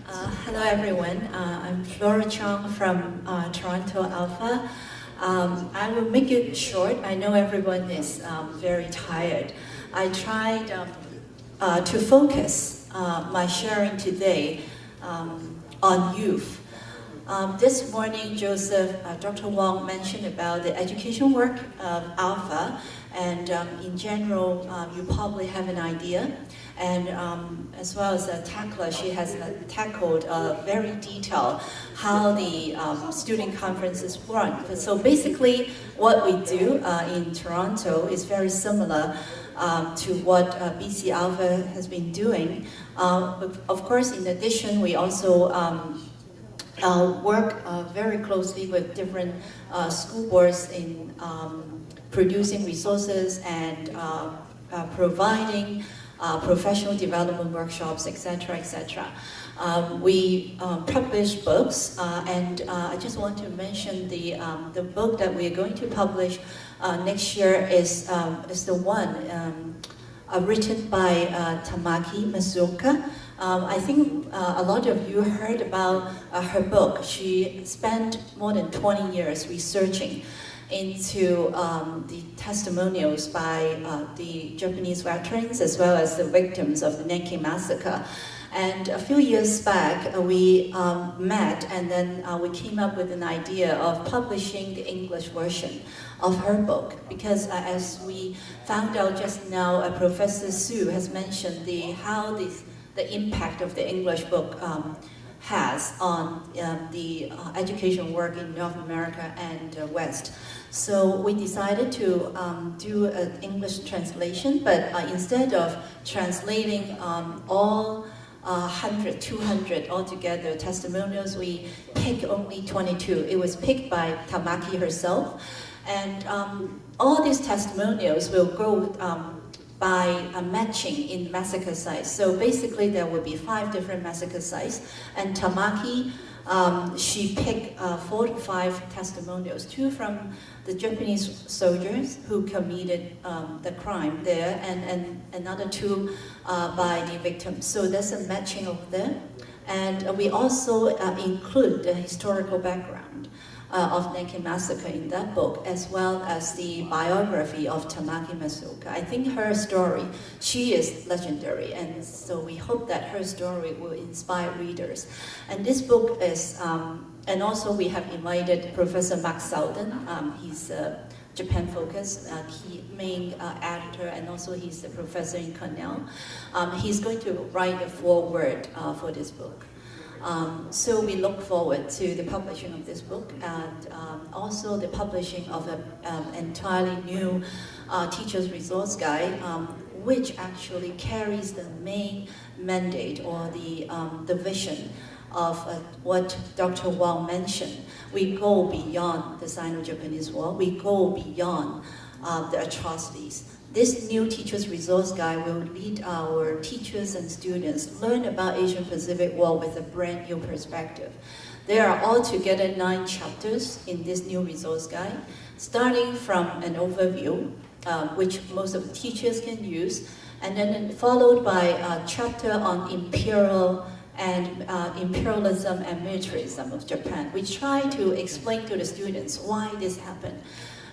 Hello everyone, I'm Flora Chong from Toronto Alpha. I will make it short. I know everyone is very tired. I tried to focus my sharing today on youth. This morning, Dr. Wong mentioned about the education work of Alpha, and in general, you probably have an idea. And as well as Takla, she has tackled very detailed how the student conferences run. So basically, what we do in Toronto is very similar to what BC Alpha has been doing. Of course, in addition, we also work very closely with different school boards in producing resources and providing professional development workshops, etc., etc. We publish books, and I just want to mention the book that we are going to publish next year is the one written by Tamaki Masuoka. I think a lot of you heard about her book. She spent more than 20 years researching into the testimonials by the Japanese veterans as well as the victims of the Nanking Massacre. And a few years back, we met, and then we came up with an idea of publishing the English version of her book, because as we found out just now, Professor Su has mentioned how the impact of the English book has on the education work in North America and West. So we decided to do an English translation, but instead of translating all 100, 200 altogether testimonials, we picked only 22. It was picked by Tamaki herself. And all these testimonials will go by a matching in massacre sites. So basically there will be 5 different massacre sites, and Tamaki, she picked 4 to 5 testimonials, 2 from the Japanese soldiers who committed the crime there, and another 2 by the victims. So there's a matching over there. And we also include the historical background of Nanking Massacre in that book, as well as the biography of Tamaki Masuoka. I think her story, she is legendary, and so we hope that her story will inspire readers. And this book is, and also we have invited Professor Mark Selden. He's Japan-focused main editor, and also he's a professor in Cornell. He's going to write a foreword for this book. So we look forward to the publishing of this book, and also the publishing of an entirely new teacher's resource guide, which actually carries the main mandate or the vision of what Dr. Wong mentioned. We go beyond the Sino-Japanese War. We go beyond the atrocities. This new teacher's resource guide will lead our teachers and students learn about Asian Pacific War with a brand new perspective. There are altogether 9 chapters in this new resource guide, starting from an overview, which most of the teachers can use, and then followed by a chapter on imperialism and militarism of Japan. We try to explain to the students why this happened,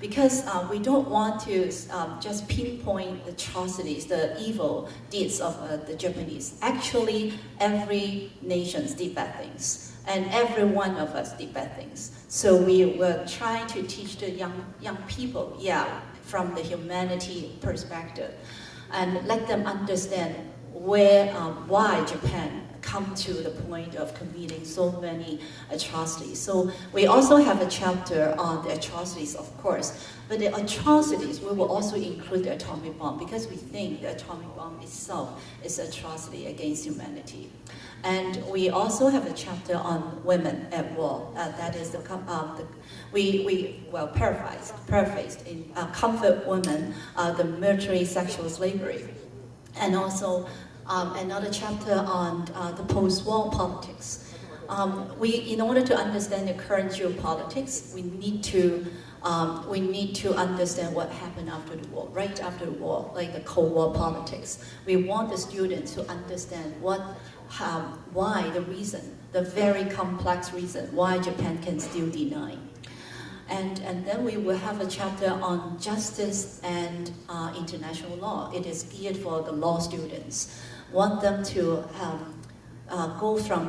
because we don't want to just pinpoint the atrocities, the evil deeds of the Japanese. Actually, every nation did bad things, and every one of us did bad things. So we were trying to teach the young people, from the humanity perspective, and let them understand why Japan come to the point of committing so many atrocities. So we also have a chapter on the atrocities, of course, but the atrocities, we will also include the atomic bomb, because we think the atomic bomb itself is an atrocity against humanity. And we also have a chapter on women at war. That is paraphrased in Comfort Women, the military sexual slavery. And also another chapter on the post-war politics. In order to understand the current geopolitics, we need to understand what happened after the war, right after the war, like the Cold War politics. We want the students to understand what why the very complex reason why Japan can still deny. And then we will have a chapter on justice and international law. It is geared for the law students. Want them to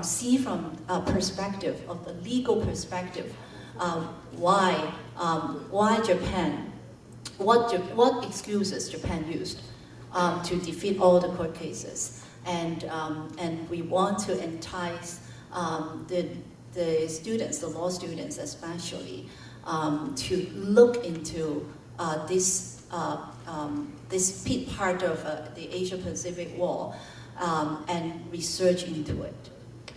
see from a perspective of the legal perspective, why Japan, what excuses Japan used to defeat all the court cases, and we want to entice the students, the law students especially, to look into this part of the Asia-Pacific War and research into it.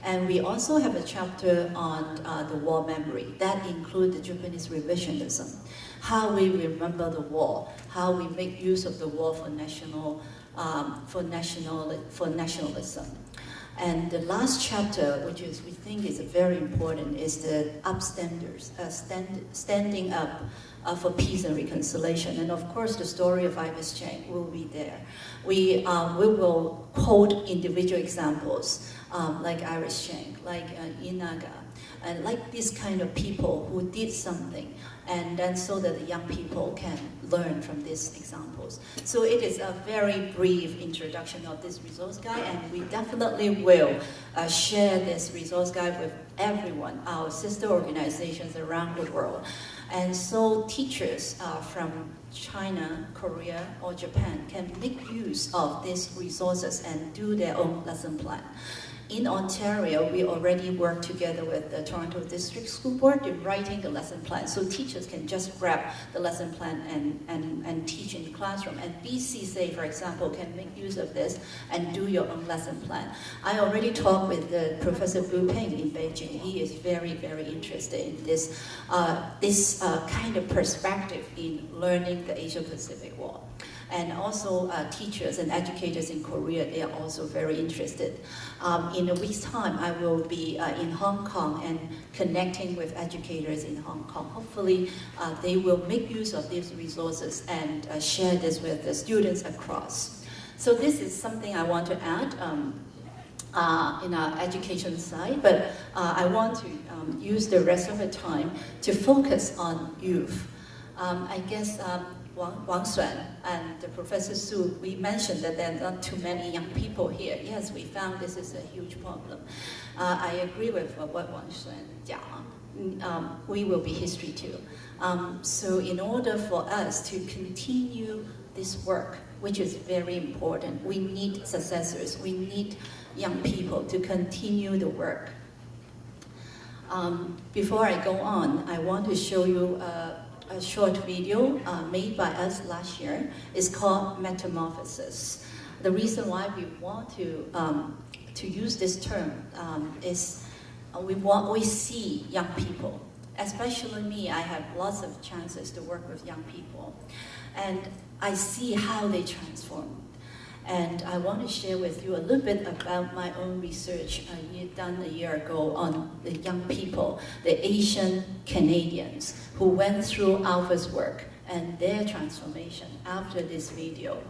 And we also have a chapter on the war memory that includes the Japanese revisionism, how we remember the war, how we make use of the war for nationalism. And the last chapter, which we think is very important, is the upstanders, standing up for peace and reconciliation. And of course, the story of Iris Chang will be there. We will quote individual examples, like Iris Chang, like Inaga, and like these kind of people who did something, and then so that the young people can learn from these examples. So it is a very brief introduction of this resource guide, and we definitely will share this resource guide with everyone, our sister organizations around the world. And so teachers from China, Korea, or Japan can make use of these resources and do their own lesson plan. In Ontario, we already work together with the Toronto District School Board in writing the lesson plan. So teachers can just grab the lesson plan and teach in the classroom. And BC, say, for example, can make use of this and do your own lesson plan. I already talked with Professor Wu Peng in Beijing. He is very, very interested in this kind of perspective in learning the Asia-Pacific War. And also teachers and educators in Korea, they are also very interested. In a week's time, I will be in Hong Kong and connecting with educators in Hong Kong. Hopefully, they will make use of these resources and share this with the students across. So this is something I want to add in our education side, but I want to use the rest of the time to focus on youth. I guess Wang Xuan and Professor Su, we mentioned that there are not too many young people here. Yes, we found this is a huge problem. I agree with what Wang Xuan said. We will be history too. So in order for us to continue this work, which is very important, we need successors. We need young people to continue the work. Before I go on, I want to show you a short video made by us last year. It's called Metamorphosis. The reason why we want to use this term is we see young people. Especially me, I have lots of chances to work with young people, and I see how they transform. And I want to share with you a little bit about my own research done a year ago on the young people, the Asian Canadians who went through Alpha's work and their transformation after this video.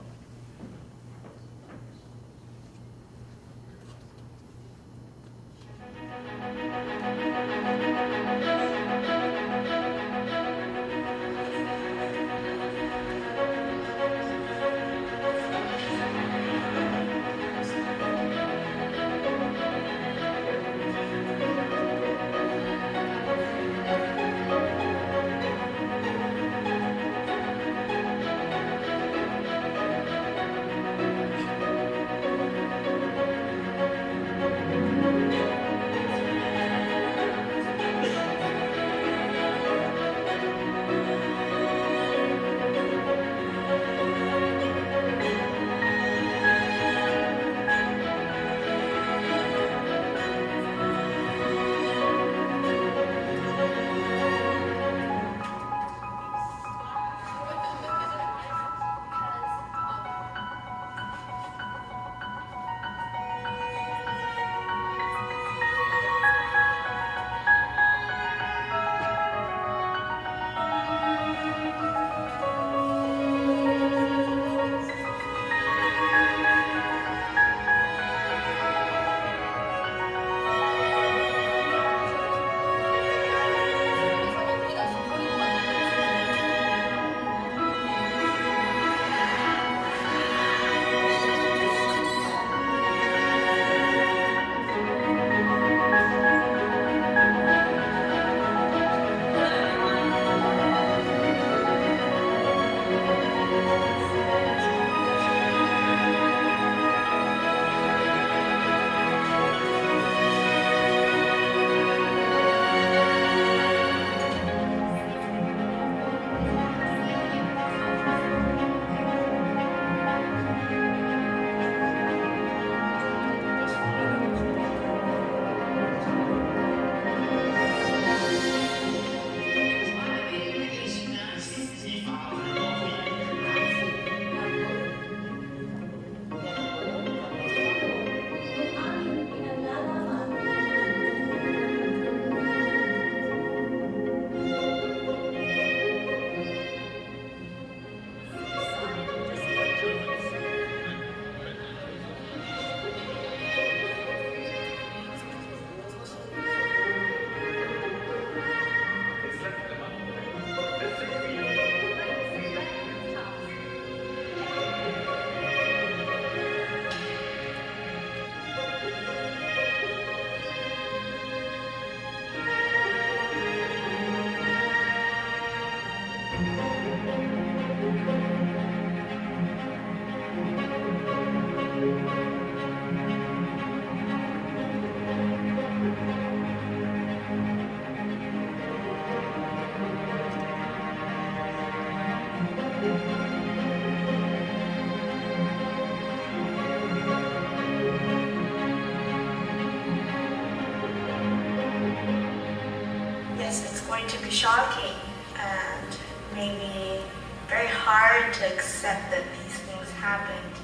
going to be shocking and maybe very hard to accept that these things happened,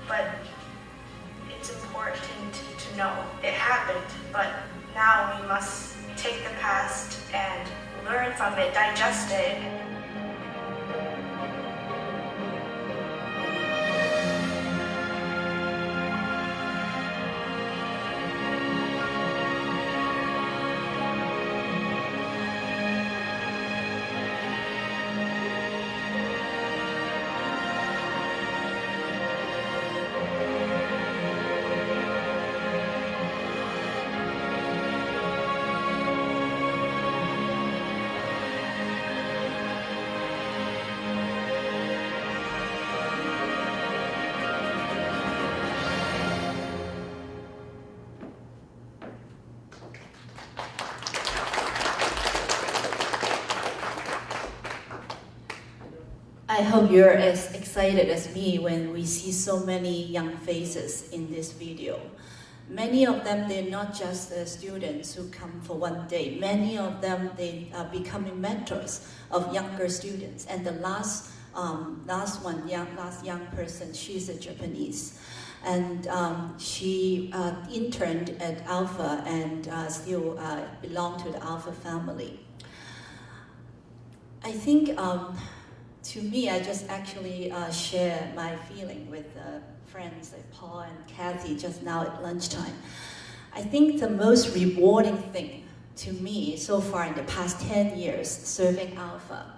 but it's important to know it happened. But now we must take the past and learn from it, digest it. I hope you're as excited as me when we see so many young faces in this video. Many of them, they're not just students who come for one day. Many of them, they are becoming mentors of younger students. And the last young person, she's a Japanese. And she interned at Alpha and still belonged to the Alpha family. I think, to me, I just actually share my feeling with friends like Paul and Kathy just now at lunchtime. I think the most rewarding thing to me so far in the past 10 years serving Alpha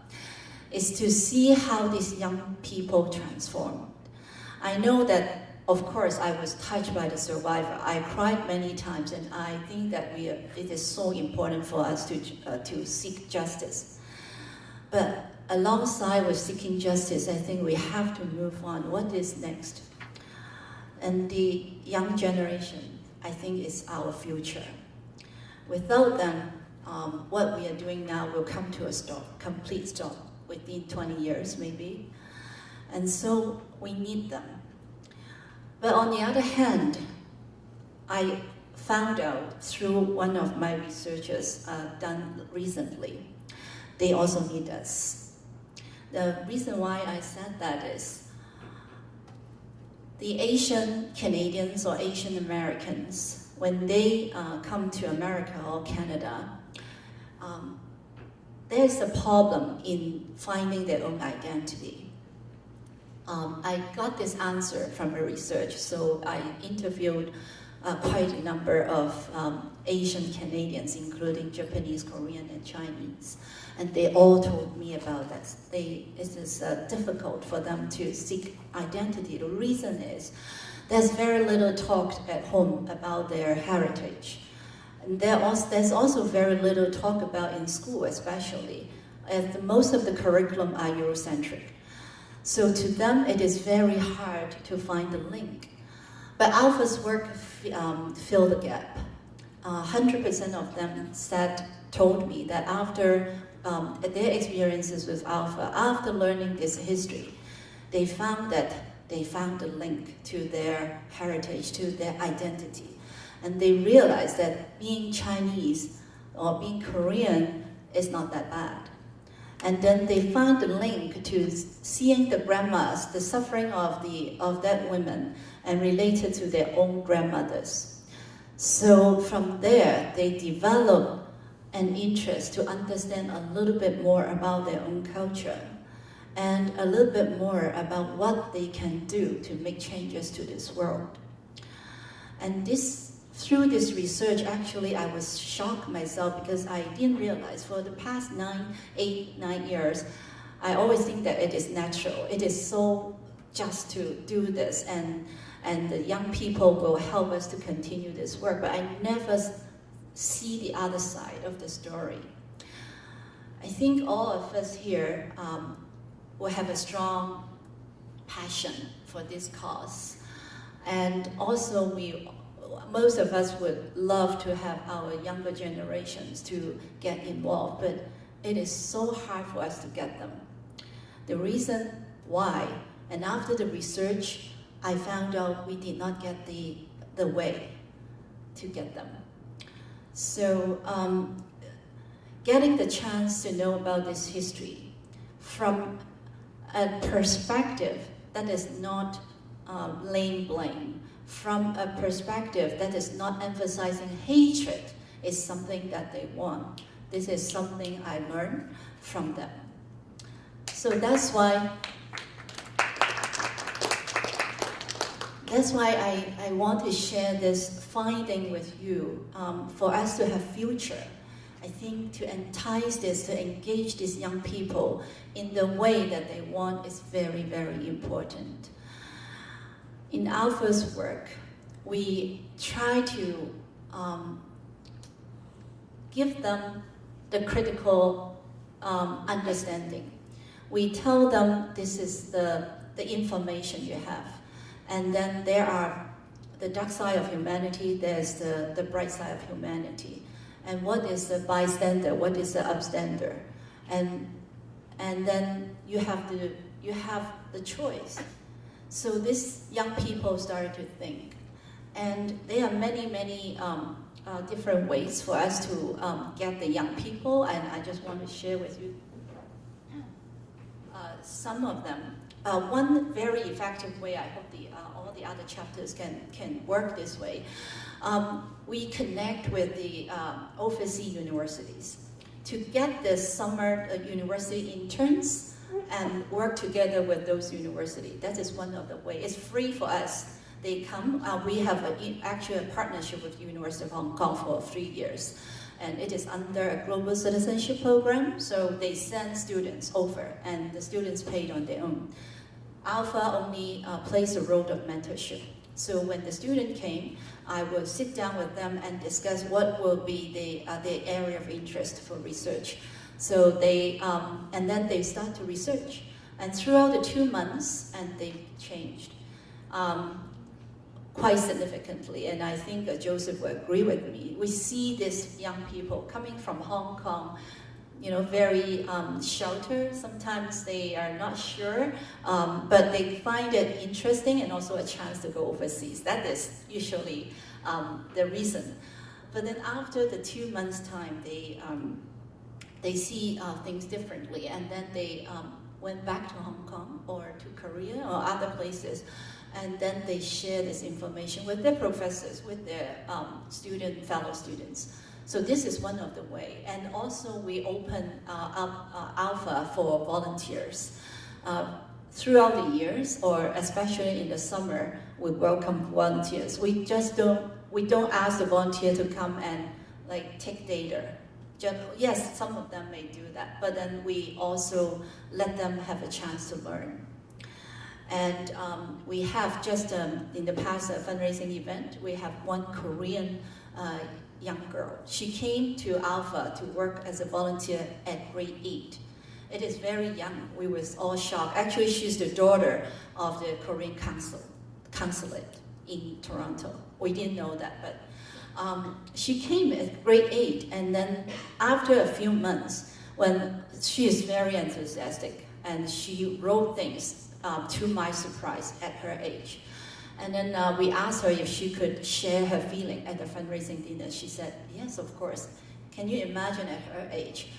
is to see how these young people transformed. I know that, of course, I was touched by the survivor. I cried many times, and I think that it is so important for us to seek justice. But alongside with seeking justice, I think we have to move on. What is next? And the young generation, I think, is our future. Without them, what we are doing now will come to a stop, complete stop, within 20 years maybe. And so we need them. But on the other hand, I found out through one of my researches done recently, they also need us. The reason why I said that is the Asian Canadians or Asian Americans, when they come to America or Canada, there's a problem in finding their own identity. I got this answer from a research, so I interviewed quite a number of Asian Canadians, including Japanese, Korean, and Chinese. And they all told me about that. It is difficult for them to seek identity. The reason is there's very little talk at home about their heritage. And there's also very little talk about in school, especially, as most of the curriculum are Eurocentric. So to them, it is very hard to find the link. But Alpha's work filled the gap. 100% of them told me that after their experiences with Alpha, after learning this history, they found the link to their heritage, to their identity. And they realized that being Chinese or being Korean is not that bad. And then they found the link to seeing the grandmas, the suffering of that women, and related to their own grandmothers. So from there, they developed an interest to understand a little bit more about their own culture and a little bit more about what they can do to make changes to this world. And through this research, actually, I was shocked myself because I didn't realize for the past 9 years, I always think that it is natural. It is so just to do this, and the young people will help us to continue this work. But I never see the other side of the story. I think all of us here will have a strong passion for this cause. And also most of us would love to have our younger generations to get involved, but it is so hard for us to get them. The reason why, and after the research, I found out we did not get the way to get them. So getting the chance to know about this history from a perspective that is not laying blame, from a perspective that is not emphasizing hatred, is something that they want. This is something I learned from them. So that's why I want to share this finding with you, for us to have future. I think to entice this, to engage these young people in the way that they want is very, very important. In Alpha's work, we try to give them the critical understanding. We tell them this is the information you have. And then there are the dark side of humanity, there's the bright side of humanity. And what is the bystander, what is the upstander? And then you have the choice. So these young people started to think. And there are many, many different ways for us to get the young people, and I just want to share with you some of them. One very effective way, I hope all the other chapters can work this way. We connect with the overseas universities to get the summer university interns and work together with those universities. That is one of the ways. It's free for us. They come. We have actually a partnership with the University of Hong Kong for 3 years. And it is under a global citizenship program, so they send students over, and the students paid on their own. Alpha only plays a role of mentorship. So when the student came, I would sit down with them and discuss what will be the area of interest for research. So they, and then they start to research. And throughout the 2 months, and they've changed quite significantly. And I think Joseph will agree with me. We see these young people coming from Hong Kong, you know, very sheltered. Sometimes they are not sure, but they find it interesting and also a chance to go overseas. That is usually the reason. But then after the 2 months' time, they see things differently, and then they went back to Hong Kong or to Korea or other places, and then they share this information with their professors, with their fellow students. So this is one of the way. And also we open up Alpha for volunteers. Throughout the years, or especially in the summer, we welcome volunteers. We don't ask the volunteer to come and like take data. Yes, some of them may do that, but then we also let them have a chance to learn. And we have just in the past fundraising event, we have one Korean young girl. She came to Alpha to work as a volunteer at grade 8. It is very young. We was all shocked. Actually, she's the daughter of the Korean consulate in Toronto. We didn't know that, but she came at grade 8, and then after a few months, when she is very enthusiastic, and she wrote things to my surprise at her age. And then we asked her if she could share her feeling at the fundraising dinner. She said, yes, of course. Can you imagine at her age?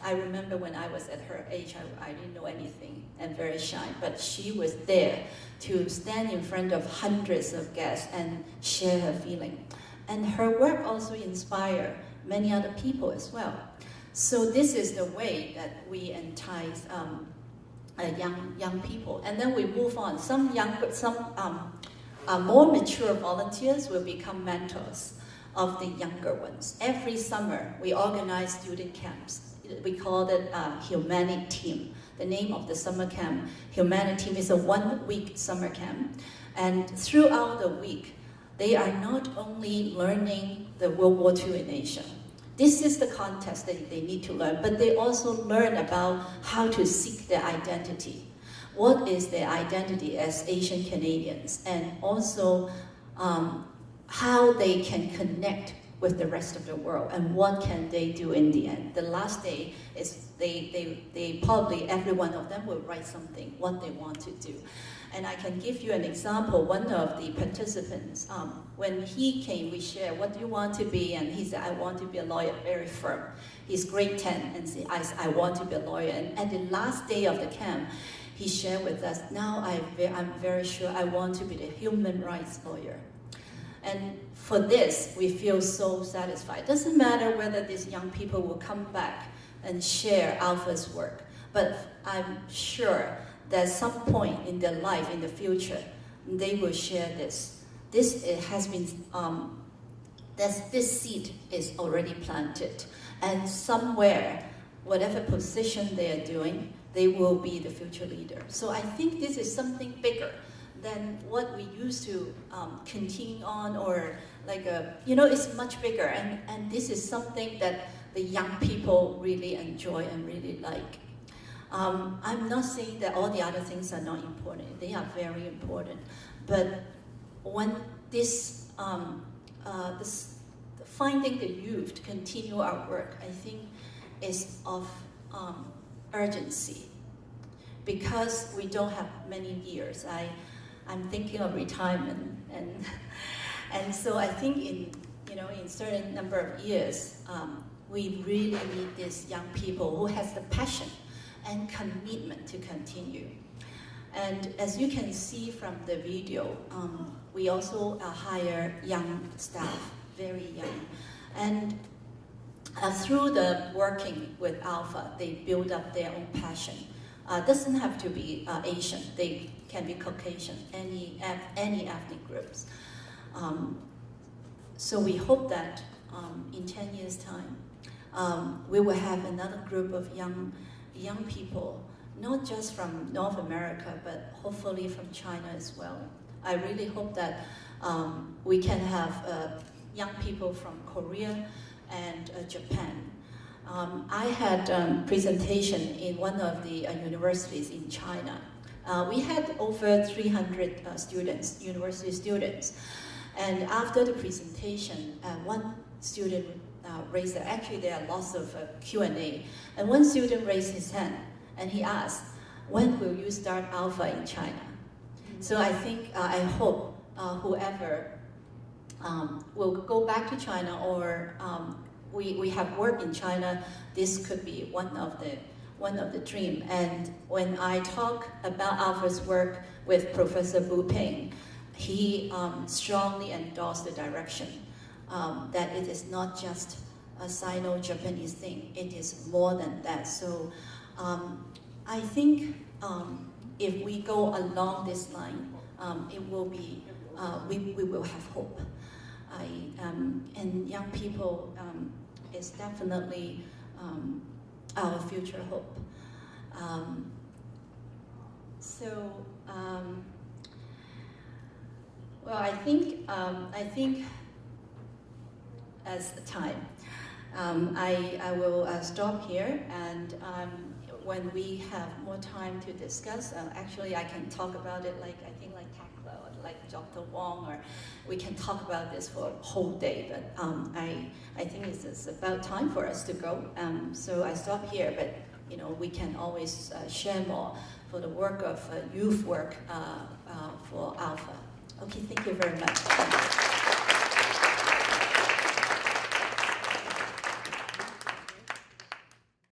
I remember when I was at her age, I didn't know anything and very shy, but she was there to stand in front of hundreds of guests and share her feeling. And her work also inspired many other people as well. So this is the way that we entice young people. And then we move on. Some more mature volunteers will become mentors of the younger ones. Every summer, we organize student camps. We call it Humanic Team. The name of the summer camp, Humanic Team, is a 1-week summer camp. And throughout the week, they are not only learning the World War II in Asia. This is the context that they need to learn, but they also learn about how to seek their identity. What is their identity as Asian Canadians, and also how they can connect with the rest of the world, and what can they do in the end. The last day is they probably, every one of them will write something, what they want to do. And I can give you an example. One of the participants, when he came, we shared, what do you want to be? And he said, I want to be a lawyer, very firm. He's grade 10, and said, I want to be a lawyer. And at the last day of the camp, he shared with us, now I'm very sure I want to be the human rights lawyer. And for this, we feel so satisfied. It doesn't matter whether these young people will come back and share Alpha's work, but I'm sure that at some point in their life, in the future, they will share this. This has been, this seed is already planted. And somewhere, whatever position they are doing, they will be the future leader. So I think this is something bigger than what we used to continue on, or like it's much bigger. And this is something that the young people really enjoy and really like. I'm not saying that all the other things are not important. They are very important. But when this finding the youth to continue our work, I think is of urgency, because we don't have many years. I'm thinking of retirement, and so I think in certain number of years, we really need these young people who has the passion and commitment to continue. And as you can see from the video, we also hire young staff, very young. And through the working with Alpha, they build up their own passion. Doesn't have to be Asian, they can be Caucasian, any ethnic groups. So we hope that in 10 years' time, we will have another group of young people, not just from North America, but hopefully from China as well. I really hope that we can have young people from Korea and Japan. I had a presentation in one of the universities in China. We had over 300 students, university students. And after the presentation, one student raised, actually there are lots of Q&A, and one student raised his hand and he asked, when will you start Alpha in China? So I think, I hope whoever will go back to China, or we have work in China, this could be one of the dream. And when I talk about Alpha's work with Professor Bu Ping, he strongly endorsed the direction that it is not just a Sino-Japanese thing, it is more than that. So I think if we go along this line, it will be, we will have hope. And young people is definitely our future hope. Well, I think as the time, I will stop here, and when we have more time to discuss, actually I can talk about it like Takla or like Dr. Wong, or we can talk about this for a whole day, but I think it's about time for us to go. So I stop here, but we can always share more for the work of youth work for Alpha. Okay, thank you very much.